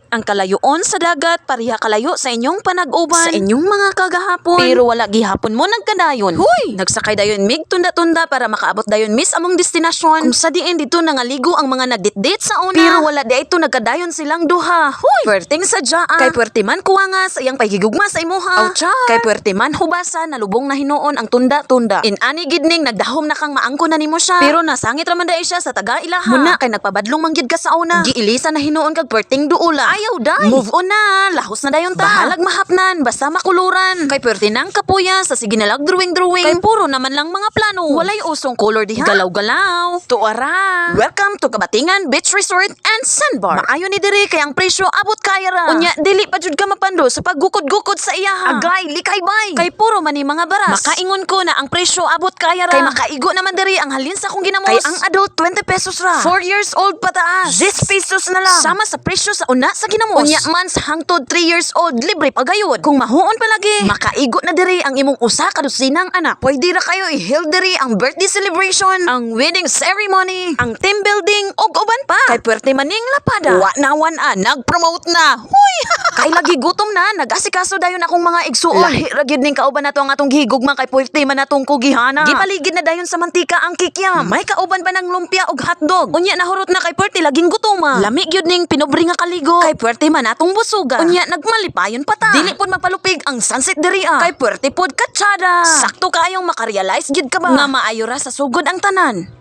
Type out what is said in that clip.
Ang kalayoon sa dagat pareha kalayo sa inyong panag-uban sa inyong mga kagahapon. Pero wala gihapon mo nagkadayon. Huy! Nagsakay dayon mig tunda-tunda para makaabot dayon miss among destinasyon. Kung sa diin dito nangaligo ang mga nagdit-dit sa una. Pero wala di ito nagkadayon silang duha. Huy! Perting sadyaan. Kay puwerte man kuwanga sa iyang paghigugma sa imuha. Kay puwerte man hubasa na lubong na hinuon ang tunda-tunda. Inani gidning nagdahom na kang maangko na nimo siya. Pero nasangit raman dai siya sa taga-ilaha. Muna kay nagpabadlong manggid ka sa una. Giilisa na hinuon kag puwerteng duula. Ayaw day. Move on na. Lahos na dayon ta. Bahalag mahapnan. Basta makuluran. Kay puwerte nang kapuya sa sige nalag drawing. Kay puro naman lang mga plano. Walay usong color diha. Galaw-galaw. Tuara. Welcome to Kabatingan Beach Resort and Sandbar. Maayo ni diri kay ang presyo abot kaya ra. Unya dili pa jud ka mapando sa paggukod-gukod sa iyaha. Agay likay bay. Kay puro man ni mga baras. Makaingon ko na ang presyo abot kaya ra. Kay makaigo naman diri ang halin sa kong ginamos. Kay ang adult 20 pesos ra. 4 years old pataas. 10 pesos na lang. Sama sa presyo sa una sa ginamos. Unya man sa hangtod 3 years old libre pagayod. Kung mahuon palagi, makaigo na diri ang imong usa ka dusinang anak. Pwede ra kayo i-held diri ang birthday celebration, ang wedding ceremony, ang team building ug uban pa. Kay puwerte maning lapada. Wa nawan nag-promote na. Huy! Kay lagi gutom na, nag-asikaso dayon akong mga igsuon. Lahi ra gyud ning kauban nato ang atong gihigugma kay puwerte man natong kugihana. Gipaligid na dayon sa mantika ang kikiam. May kauban pa ng lumpia ug hotdog. Unya nahurot na kay puwerte laging gutoma. Lami gyud ning pinubri nga kaligo. Kay puwerte man atong busuga. Unya nagmalipayon pa ta. Dili pod magpalupig ang sunset diri Kay puwerte pod katsada. Sakto kaayong makarealize gyud ka ba nga maayo ra sa sugod ang tanan.